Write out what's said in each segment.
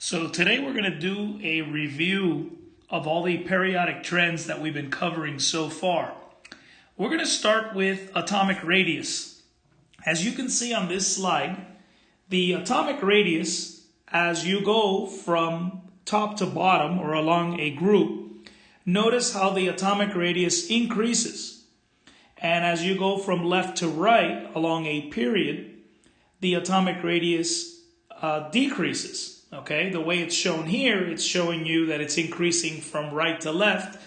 So today we're going to do a review of all the periodic trends that we've been covering so far. We're going to start with atomic radius. As you can see on this slide, the atomic radius, as you go from top to bottom or along a group, notice how the atomic radius increases. And as you go from left to right along a period, the atomic radius decreases. Okay, the way it's shown here, it's showing you that it's increasing from right to left.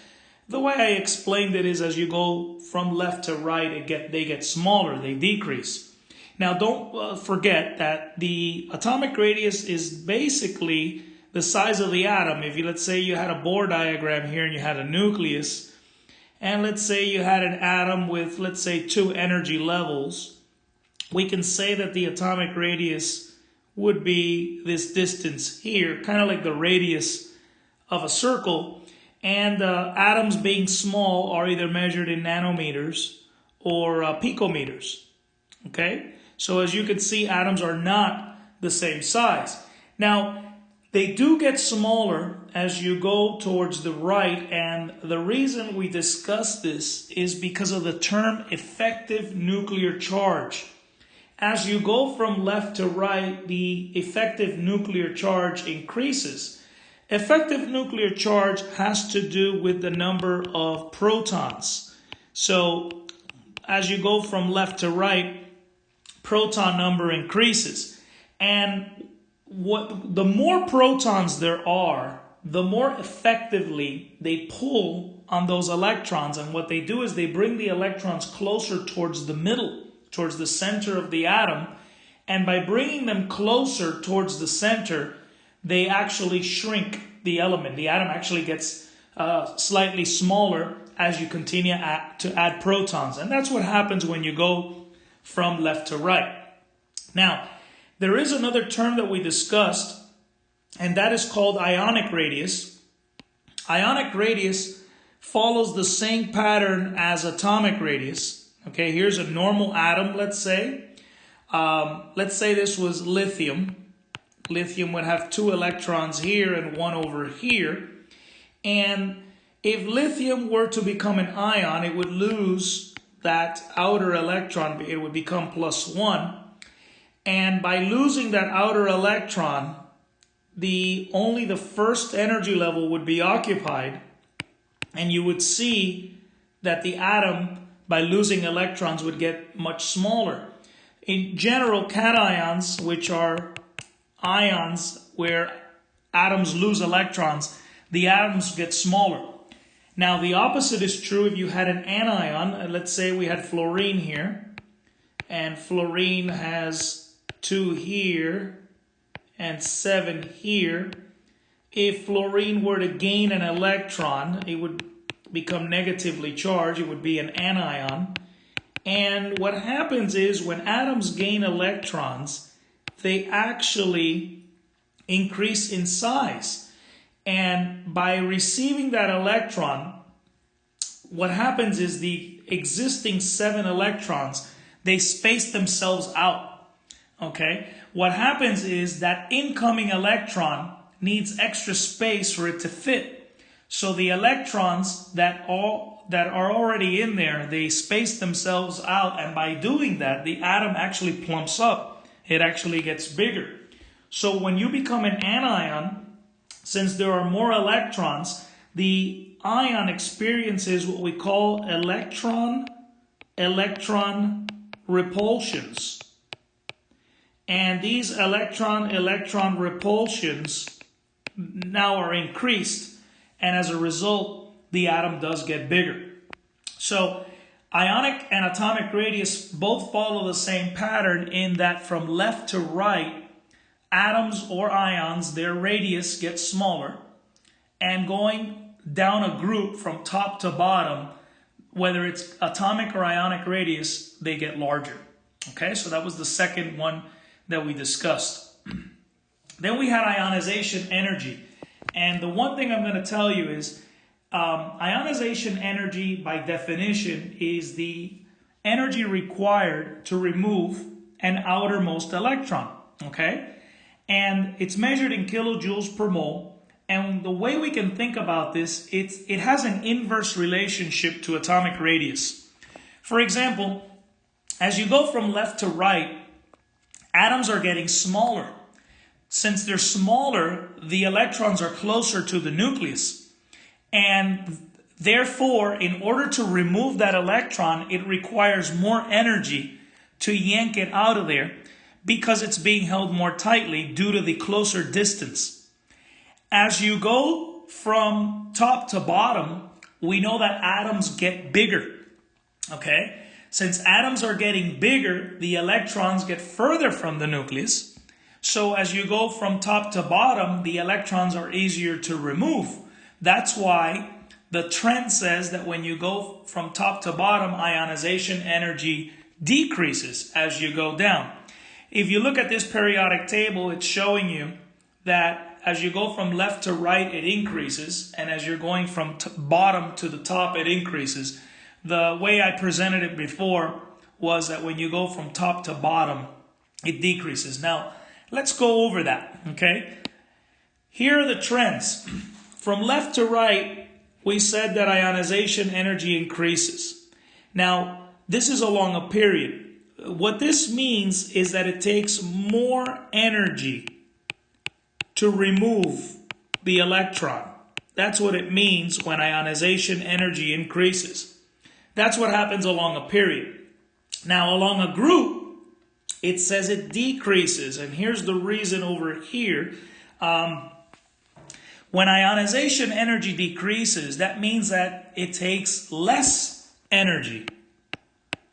The way I explained it is as you go from left to right, they get smaller, they decrease. Now don't forget that the atomic radius is basically the size of the atom. If let's say you had a Bohr diagram here and you had a nucleus, and let's say you had an atom with, let's say, 2 energy levels, we can say that the atomic radius would be this distance here, kind of like the radius of a circle. And atoms being small are either measured in nanometers or picometers. Okay? So as you can see, atoms are not the same size. Now, they do get smaller as you go towards the right, and the reason we discuss this is because of the term effective nuclear charge. As you go from left to right, the effective nuclear charge increases. Effective nuclear charge has to do with the number of protons. So as you go from left to right, proton number increases. And the more protons there are, the more effectively they pull on those electrons. And what they do is they bring the electrons closer towards the middle, towards the center of the atom, and by bringing them closer towards the center, they actually shrink the element. The atom actually gets slightly smaller as you continue to add protons, and that's what happens when you go from left to right. Now, there is another term that we discussed, and that is called ionic radius. Ionic radius follows the same pattern as atomic radius. Okay, here's a normal atom, let's say. Let's say this was lithium. Lithium would have 2 electrons here and 1 over here. And if lithium were to become an ion, it would lose that outer electron. It would become +1. And by losing that outer electron, only the first energy level would be occupied. And you would see that the atom, by losing electrons, would get much smaller. In general, cations, which are ions where atoms lose electrons, the atoms get smaller. Now, the opposite is true if you had an anion. Let's say we had fluorine here, and fluorine has 2 here and 7 here. If fluorine were to gain an electron, it would become negatively charged. It would be an anion. And what happens is when atoms gain electrons, they actually increase in size. And by receiving that electron, what happens is the existing 7 electrons, they space themselves out. Okay? What happens is that incoming electron needs extra space for it to fit. So the electrons that are already in there, they space themselves out, and by doing that, the atom actually plumps up. It actually gets bigger. So when you become an anion, since there are more electrons, the ion experiences what we call electron repulsions. And these electron repulsions now are increased. And as a result, the atom does get bigger. So ionic and atomic radius both follow the same pattern in that from left to right, atoms or ions, their radius gets smaller. And going down a group from top to bottom, whether it's atomic or ionic radius, they get larger. Okay, so that was the second one that we discussed. Then we had ionization energy. And the one thing I'm going to tell you is ionization energy, by definition, is the energy required to remove an outermost electron. Okay? and it's measured in kilojoules per mole. And the way we can think about this, it has an inverse relationship to atomic radius. For example, as you go from left to right, atoms are getting smaller. Since they're smaller, the electrons are closer to the nucleus. And therefore, in order to remove that electron, it requires more energy to yank it out of there because it's being held more tightly due to the closer distance. As you go from top to bottom, we know that atoms get bigger. Okay? Since atoms are getting bigger, the electrons get further from the nucleus. So as you go from top to bottom, the electrons are easier to remove. That's why the trend says that when you go from top to bottom, ionization energy decreases as you go down. If you look at this periodic table, it's showing you that as you go from left to right, it increases. And as you're going from bottom to the top, it increases. The way I presented it before was that when you go from top to bottom, it decreases. Now, let's go over that, okay? Here are the trends. From left to right, we said that ionization energy increases. Now, this is along a period. What this means is that it takes more energy to remove the electron. That's what it means when ionization energy increases. That's what happens along a period. Now, along a group, it says it decreases. And here's the reason over here. When ionization energy decreases, that means that it takes less energy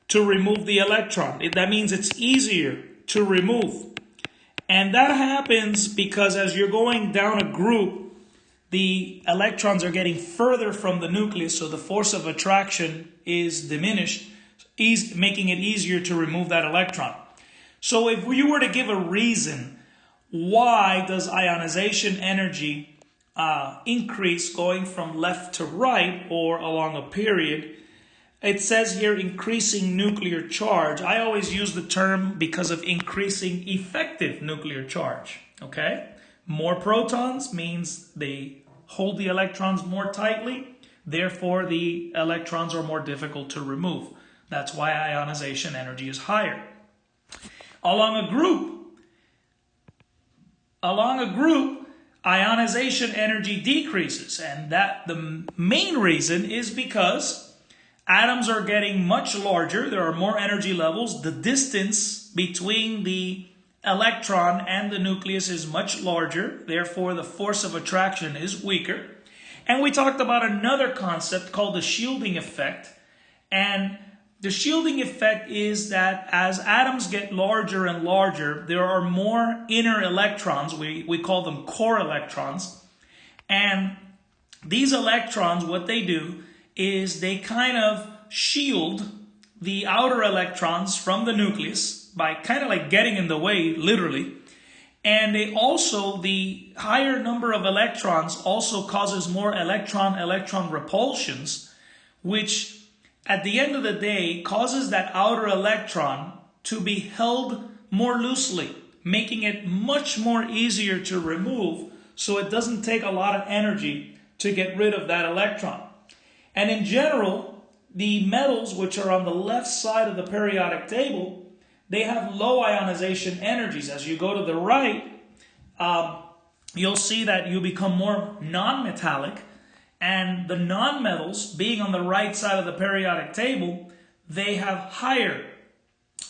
to remove the electron. That means it's easier to remove. And that happens because as you're going down a group, the electrons are getting further from the nucleus, so the force of attraction is diminished, making it easier to remove that electron. So if you were to give a reason, why does ionization energy increase going from left to right or along a period? It says here increasing nuclear charge. I always use the term because of increasing effective nuclear charge. Okay? More protons means they hold the electrons more tightly. Therefore, the electrons are more difficult to remove. That's why ionization energy is higher. Along a group, ionization energy decreases. And that the main reason is because atoms are getting much larger. There are more energy levels. The distance between the electron and the nucleus is much larger. Therefore, the force of attraction is weaker. And we talked about another concept called the shielding effect. And the shielding effect is that as atoms get larger and larger, there are more inner electrons. We call them core electrons. And these electrons, what they do is they kind of shield the outer electrons from the nucleus by kind of like getting in the way, literally. And they also, the higher number of electrons also causes more electron-electron repulsions, which at the end of the day causes that outer electron to be held more loosely, making it much more easier to remove, so it doesn't take a lot of energy to get rid of that electron. And in general, the metals, which are on the left side of the periodic table, they have low ionization energies. As you go to the right, you'll see that you become more non-metallic. And the non-metals, being on the right side of the periodic table, they have higher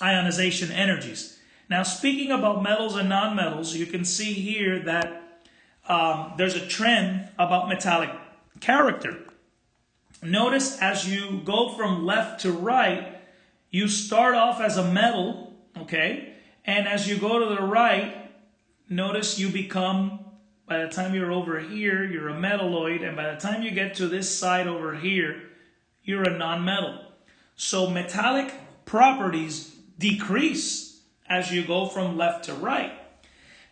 ionization energies. Now, speaking about metals and non-metals, you can see here that there's a trend about metallic character. Notice as you go from left to right, you start off as a metal, okay? And as you go to the right, notice you become, by the time you're over here, you're a metalloid. And by the time you get to this side over here, you're a non-metal. So metallic properties decrease as you go from left to right.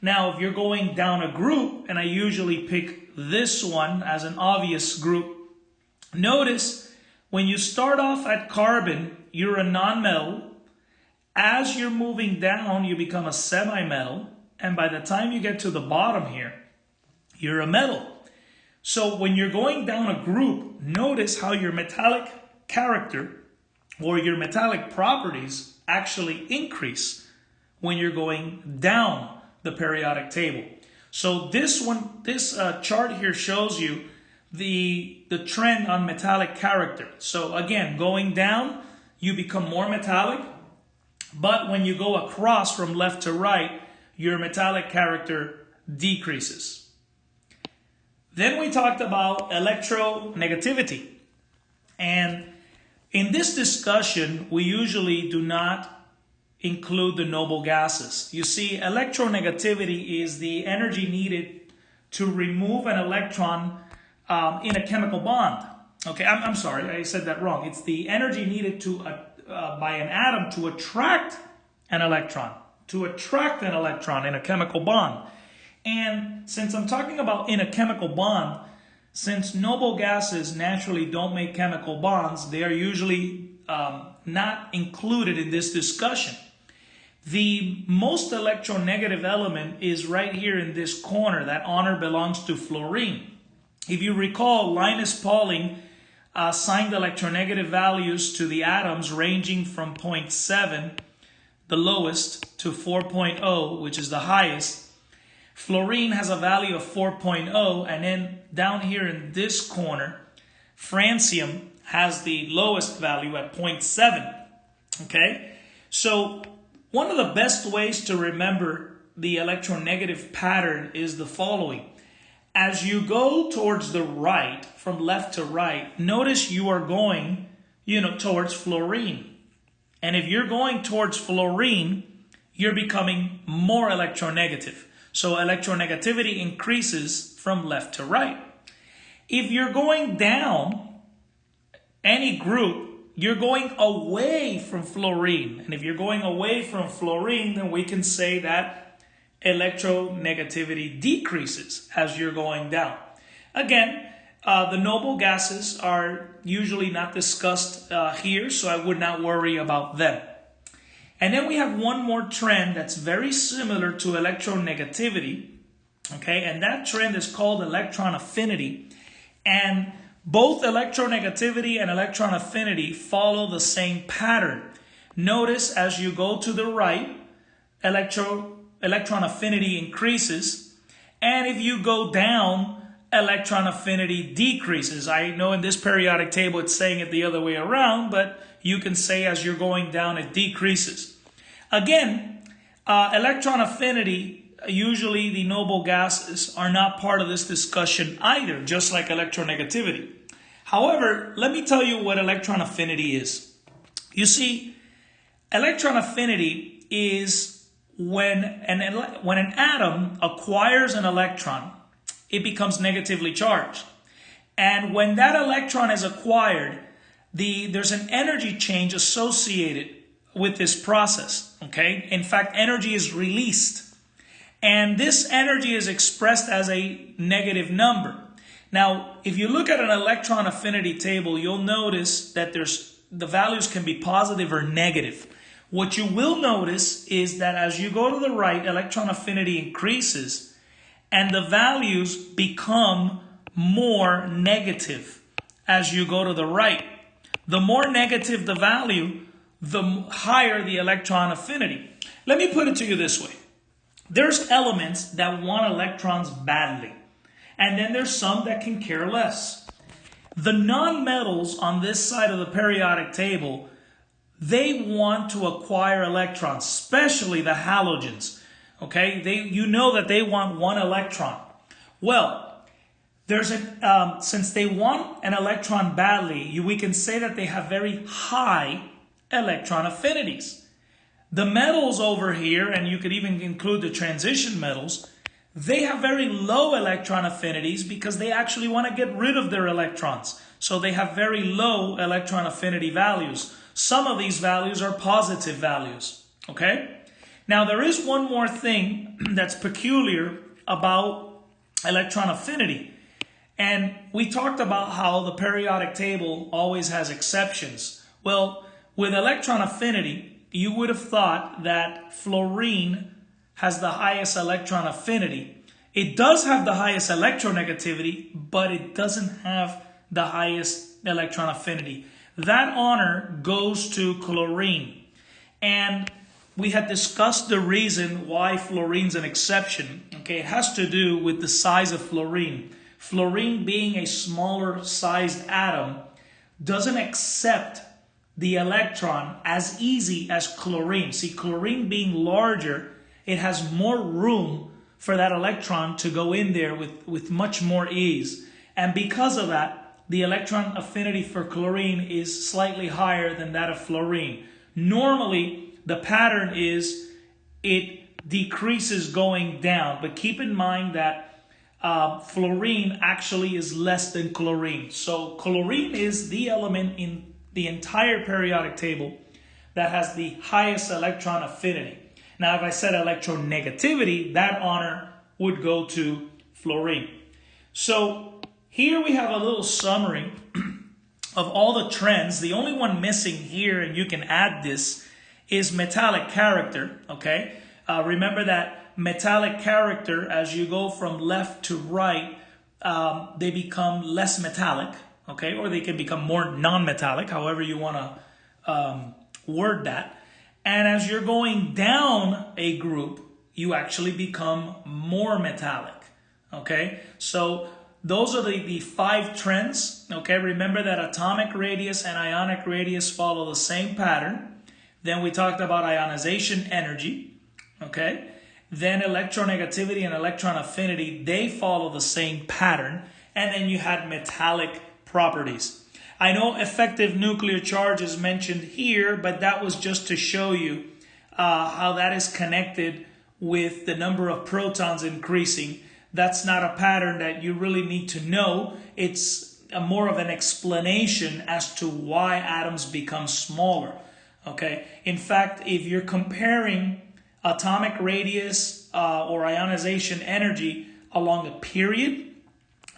Now, if you're going down a group, and I usually pick this one as an obvious group, notice when you start off at carbon, you're a non-metal. As you're moving down, you become a semi-metal. and by the time you get to the bottom here, you're a metal. So when you're going down a group, notice how your metallic character or your metallic properties actually increase when you're going down the periodic table. So this chart here shows you the trend on metallic character. So again, going down, you become more metallic, but when you go across from left to right, your metallic character decreases. Then we talked about electronegativity. And in this discussion, we usually do not include the noble gases. You see, electronegativity is the energy needed to remove an electron in a chemical bond. Okay, I'm sorry, I said that wrong. It's the energy needed by an atom to attract an electron. To attract an electron in a chemical bond. And since I'm talking about in a chemical bond, since noble gases naturally don't make chemical bonds, they are usually not included in this discussion. The most electronegative element is right here in this corner. That honor belongs to fluorine. If you recall, Linus Pauling assigned electronegative values to the atoms ranging from 0.7, the lowest, to 4.0, which is the highest. Fluorine has a value of 4.0, and then down here in this corner, francium has the lowest value at 0.7. Okay? So one of the best ways to remember the electronegative pattern is the following. As you go towards the right, from left to right, notice you are going, towards fluorine. And if you're going towards fluorine, you're becoming more electronegative. So electronegativity increases from left to right. If you're going down any group, you're going away from fluorine. And if you're going away from fluorine, then we can say that electronegativity decreases as you're going down. Again, the noble gases are usually not discussed here, so I would not worry about them. And then we have one more trend that's very similar to electronegativity, okay? And that trend is called electron affinity. And both electronegativity and electron affinity follow the same pattern. Notice as you go to the right, electron affinity increases. And if you go down, electron affinity decreases. I know in this periodic table it's saying it the other way around, but you can say as you're going down it decreases. Again, electron affinity, usually the noble gases are not part of this discussion either, just like electronegativity. However, let me tell you what electron affinity is. You see, electron affinity is when an atom acquires an electron, it becomes negatively charged. And when that electron is acquired, there's an energy change associated with this process, okay? In fact, energy is released. And this energy is expressed as a negative number. Now, if you look at an electron affinity table, you'll notice that the values can be positive or negative. What you will notice is that as you go to the right, electron affinity increases and the values become more negative as you go to the right. The more negative the value, the higher the electron affinity. Let me put it to you this way. There's elements that want electrons badly, and then there's some that can care less. The nonmetals on this side of the periodic table, they want to acquire electrons, especially the halogens. Okay, you know that they want one electron. Well, since they want an electron badly, we can say that they have very high electron affinities. The metals over here, and you could even include the transition metals, they have very low electron affinities because they actually want to get rid of their electrons. So they have very low electron affinity values. Some of these values are positive values. Okay? Now there is one more thing that's peculiar about electron affinity. And we talked about how the periodic table always has exceptions. Well, with electron affinity, you would have thought that fluorine has the highest electron affinity. It does have the highest electronegativity, but it doesn't have the highest electron affinity. That honor goes to chlorine. And we had discussed the reason why fluorine's an exception. Okay, it has to do with the size of fluorine. Fluorine, being a smaller sized atom, doesn't accept the electron as easy as chlorine. See, chlorine being larger, it has more room for that electron to go in there with much more ease. And because of that, the electron affinity for chlorine is slightly higher than that of fluorine. Normally, the pattern is it decreases going down, but keep in mind that fluorine actually is less than chlorine. So chlorine is the element in the entire periodic table that has the highest electron affinity. Now, if I said electronegativity, that honor would go to fluorine. So here we have a little summary of all the trends. The only one missing here, and you can add this, is metallic character. Okay, remember that metallic character, as you go from left to right, they become less metallic. Okay, or they can become more non-metallic, however you want to word that. And as you're going down a group, you actually become more metallic. Okay, so those are the 5 trends. Okay, remember that atomic radius and ionic radius follow the same pattern. Then we talked about ionization energy. Okay, then electronegativity and electron affinity, they follow the same pattern. And then you had metallic properties. I know effective nuclear charge is mentioned here, but that was just to show you how that is connected with the number of protons increasing. That's not a pattern that you really need to know. It's more of an explanation as to why atoms become smaller. Okay. In fact, if you're comparing atomic radius or ionization energy along a period,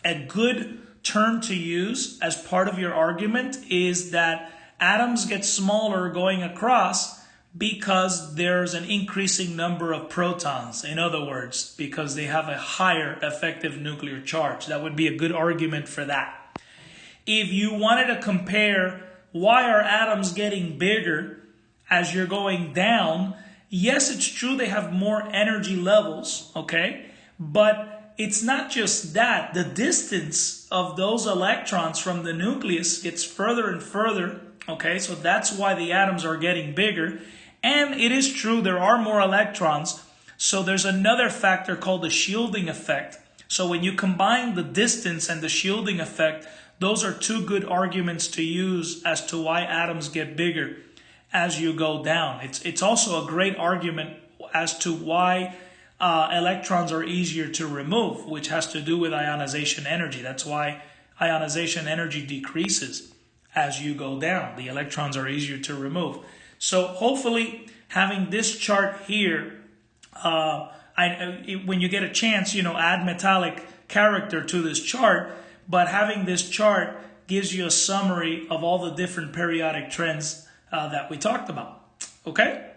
a good term to use as part of your argument is that atoms get smaller going across because there's an increasing number of protons. In other words, because they have a higher effective nuclear charge. That would be a good argument for that. If you wanted to compare why are atoms getting bigger as you're going down, yes, it's true they have more energy levels, okay? But it's not just that. The distance of those electrons from the nucleus gets further and further, okay? So that's why the atoms are getting bigger. And it is true there are more electrons. So there's another factor called the shielding effect. So when you combine the distance and the shielding effect, those are 2 good arguments to use as to why atoms get bigger as you go down. It's also a great argument as to why electrons are easier to remove, which has to do with ionization energy. That's why ionization energy decreases as you go down. The electrons are easier to remove. So hopefully having this chart here, when you get a chance, add metallic character to this chart, but having this chart gives you a summary of all the different periodic trends that we talked about. Okay?